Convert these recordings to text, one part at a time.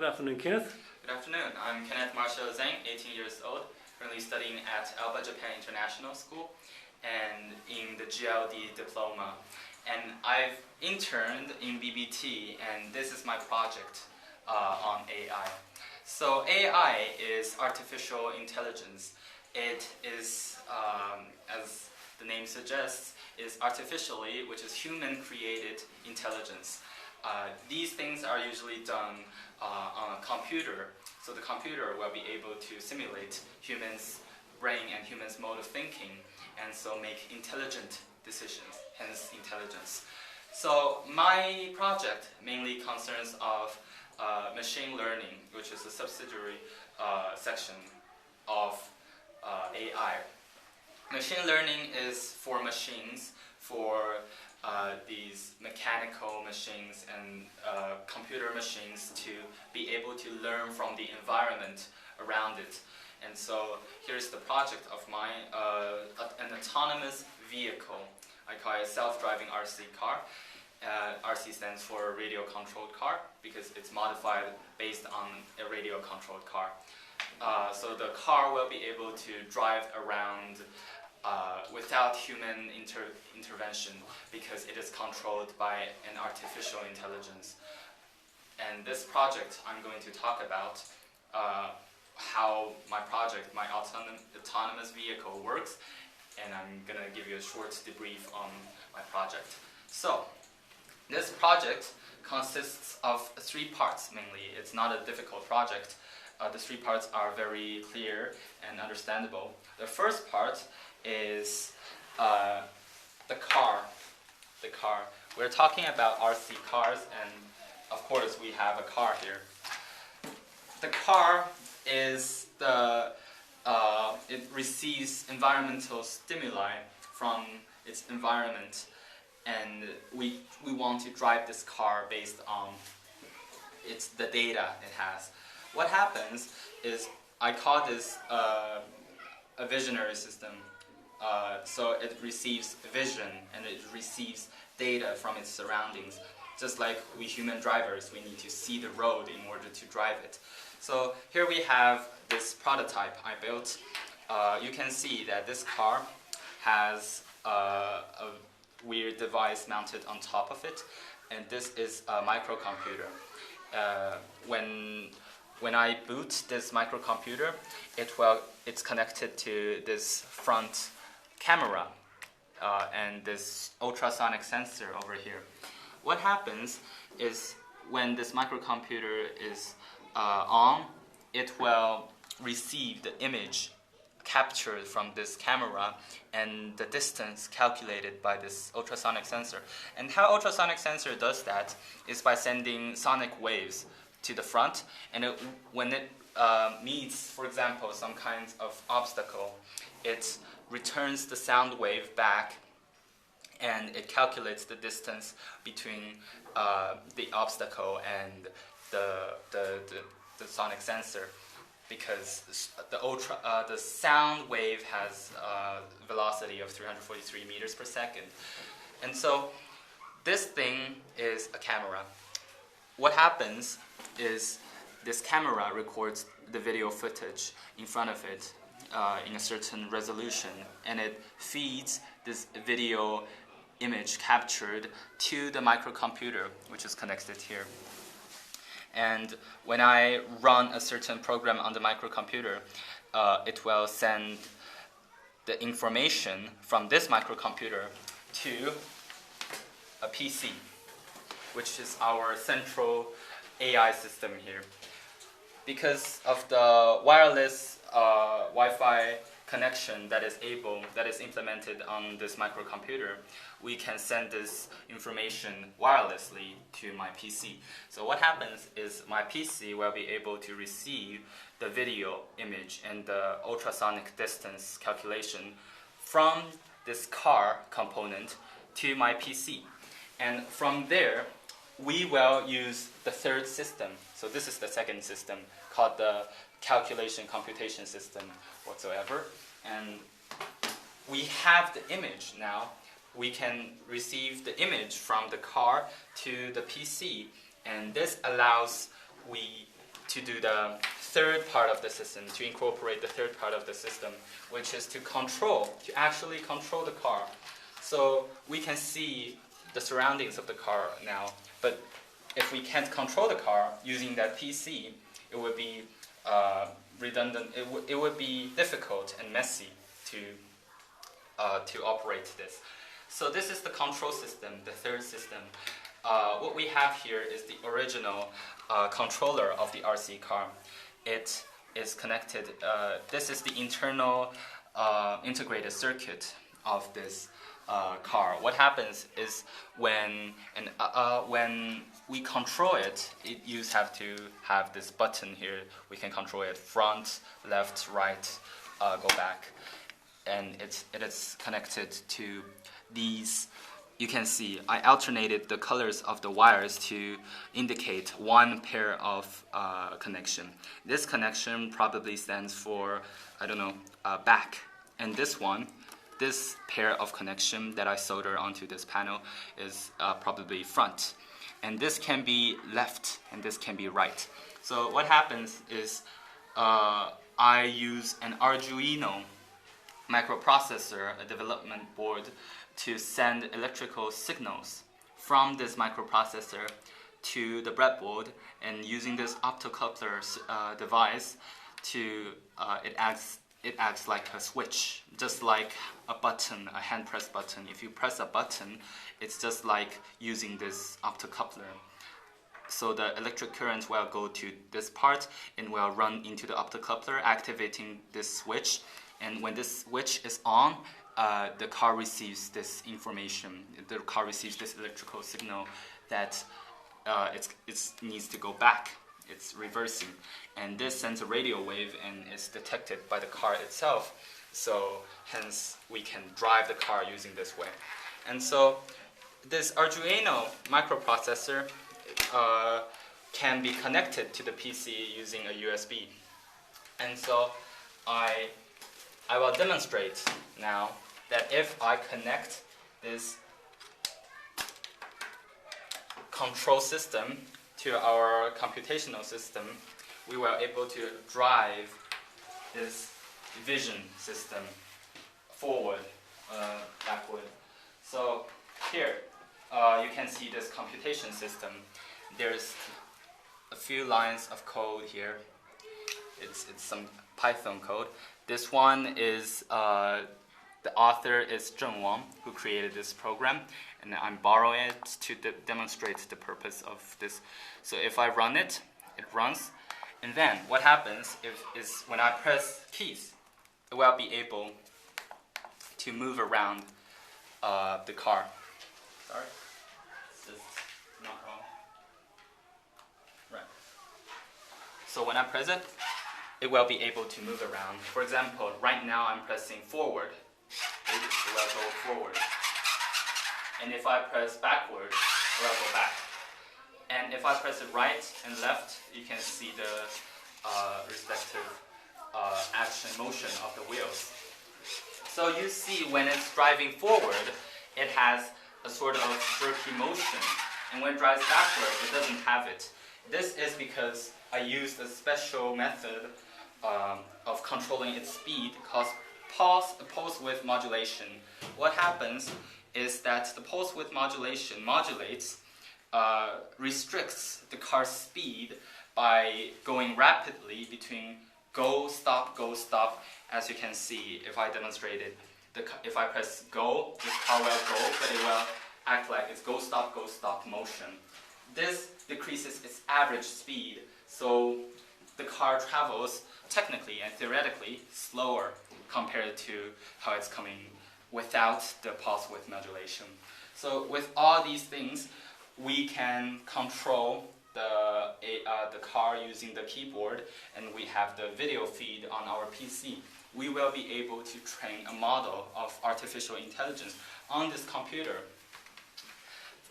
Good afternoon, Kenneth. Good afternoon. I'm Kenneth Zhang, 18 years old, currently studying at Alba Japan International School and in the GLD diploma. And I've interned in BBT, and this is my project on AI. So AI is artificial intelligence. It is, as the name suggests, is artificially, which is human-created intelligence. These things are usually done on a computer, so the computer will be able to simulate humans' brain and humans' mode of thinking, and so make intelligent decisions, hence intelligence. So my project mainly concerns of machine learning, which is a subsidiary section of AI. Machine learning is for machines, for these mechanical machines and computer machines to be able to learn from the environment around it. And so here's the project of mine, an autonomous vehicle. I call it self-driving RC car. RC stands for radio-controlled car because it's modified based on a radio-controlled car. So the car will be able to drive around without human intervention because it is controlled by an artificial intelligence. And this project, I'm going to talk about how my project, my autonomous vehicle works, and I'm going to give you a short debrief on my project. So, this project consists of 3 parts mainly. It's not a difficult project. The 3 parts are very clear and understandable. The first part is the car. We're talking about RC cars, and of course we have a car here. The car is it receives environmental stimuli from its environment, and we want to drive this car based on the data it has. What happens is, I call this a visionary system. So it receives vision and it receives data from its surroundings. Just like we human drivers, we need to see the road in order to drive it. So here we have this prototype I built. You can see that this car has a weird device mounted on top of it, and this is a microcomputer. When I boot this microcomputer, it's connected to this front camera and this ultrasonic sensor over here. What happens is when this microcomputer is on, it will receive the image captured from this camera and the distance calculated by this ultrasonic sensor. And how ultrasonic sensor does that is by sending sonic waves to the front, and when it meets, for example, some kinds of obstacle, it returns the sound wave back, and it calculates the distance between the obstacle and the sonic sensor, because the sound wave has a velocity of 343 meters per second. And so this thing is a camera. What happens is this camera records the video footage in front of it in a certain resolution, and it feeds this video image captured to the microcomputer, which is connected here. And when I run a certain program on the microcomputer, it will send the information from this microcomputer to a PC, which is our central AI system here. Because of the wireless Wi-Fi connection that is implemented on this microcomputer, we can send this information wirelessly to my PC. So what happens is my PC will be able to receive the video image and the ultrasonic distance calculation from this car component to my PC. And from there, we will use the third system. So this is the second system, called the calculation computation system whatsoever. And we have the image now. We can receive the image from the car to the PC, and this allows we to do the third part of the system, to incorporate the third part of the system, which is to actually control the car. So we can see the surroundings of the car now, but if we can't control the car using that PC, it would be redundant. It would be difficult and messy to operate this. So this is the control system, the third system. What we have here is the original controller of the RC car. It is connected. This is the internal integrated circuit of this car. What happens is when we control it, you have to have this button here. We can control it front, left, right, go back, and it is connected to these. You can see I alternated the colors of the wires to indicate one pair of connection. This connection probably stands for, I don't know, back, and this pair of connection that I solder onto this panel is probably front. And this can be left and this can be right. So what happens is I use an Arduino microprocessor, a development board, to send electrical signals from this microprocessor to the breadboard, and using this optocoupler device it acts like a switch, just like a button, a hand press button. If you press a button, it's just like using this optocoupler. So the electric current will go to this part and will run into the optocoupler, activating this switch. And when this switch is on, the car receives this information. The car receives this electrical signal that it needs to go back. It's reversing, and this sends a radio wave and is detected by the car itself. So hence we can drive the car using this way. And so this Arduino microprocessor can be connected to the PC using a USB. And so I will demonstrate now that if I connect this control system to our computational system, we were able to drive this vision system forward, backward. So here you can see this computation system. There's a few lines of code here. It's some Python code. This one is the author is Zheng Wang, who created this program, and I'm borrowing it to demonstrate the purpose of this. So if I run it, it runs, and then what happens is when I press keys, it will be able to move around the car. Sorry, it's just not wrong. Right. So when I press it, it will be able to move around. For example, right now I'm pressing forward. It will go forward. And if I press backward, it will go back. And if I press it right and left, you can see the respective action motion of the wheels. So you see when it's driving forward, it has a sort of jerky motion. And when it drives backward, it doesn't have it. This is because I used a special method of controlling its speed called pulse width modulation. What happens is that the pulse width modulation restricts the car's speed by going rapidly between go, stop, as you can see if I demonstrated. If I press go, this car will go, but it will act like it's go, stop motion. This decreases its average speed, so the car travels technically and theoretically slower compared to how it's coming without the pulse width modulation. So with all these things, we can control the car using the keyboard, and we have the video feed on our PC. We will be able to train a model of artificial intelligence on this computer.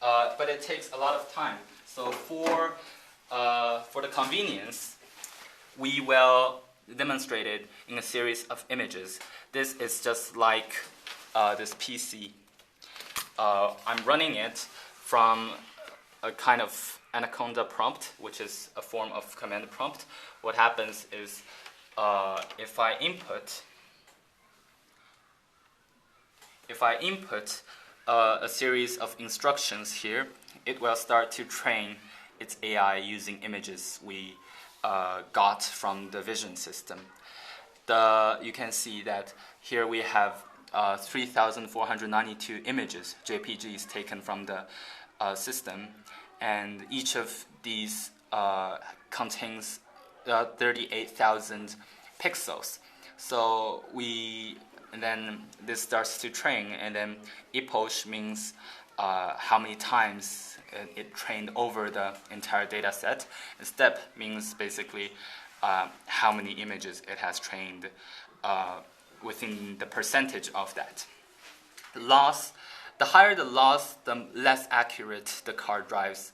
But it takes a lot of time. So for the convenience, we will demonstrate it in a series of images. This is just like this PC. I'm running it from a kind of Anaconda prompt, which is a form of command prompt, what happens is if I input a series of instructions here, it will start to train its AI using images we got from the vision system. You can see that here we have 3,492 images, JPGs, taken from the system, and each of these contains 38,000 pixels. So and then this starts to train, and then epoch means how many times it trained over the entire data set. And step means basically how many images it has trained within the percentage of that. The higher the loss, the less accurate the car drives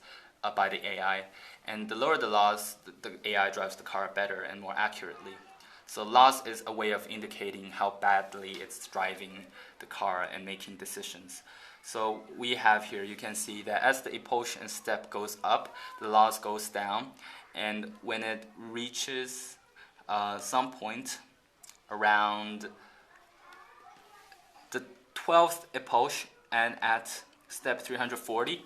by the AI. And the lower the loss, the AI drives the car better and more accurately. So loss is a way of indicating how badly it's driving the car and making decisions. So we have here, you can see that as the epoch and step goes up, the loss goes down. And when it reaches some point around the 12th epoch and at step 340,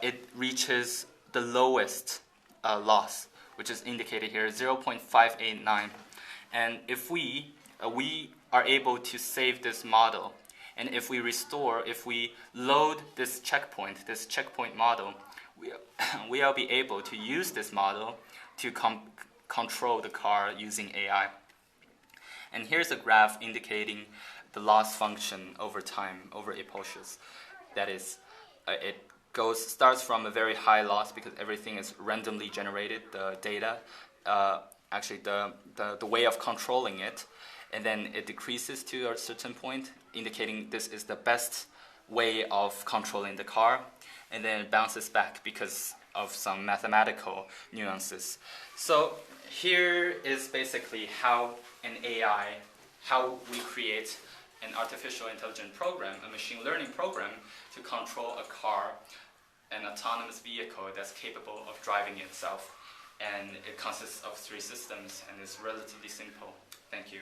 it reaches the lowest loss, which is indicated here, 0.589. And if we are able to save this model, and if we load this checkpoint model, we'll be able to use this model to control the car using AI. And here's a graph indicating the loss function over time, over epochs. That is, it starts from a very high loss because everything is randomly generated, the data, actually the way of controlling it, and then it decreases to a certain point, indicating this is the best way of controlling the car, and then it bounces back because of some mathematical nuances. So here is basically how we create an artificial intelligence program, a machine learning program, to control a car, an autonomous vehicle that's capable of driving itself. And it consists of 3 systems and is relatively simple. Thank you.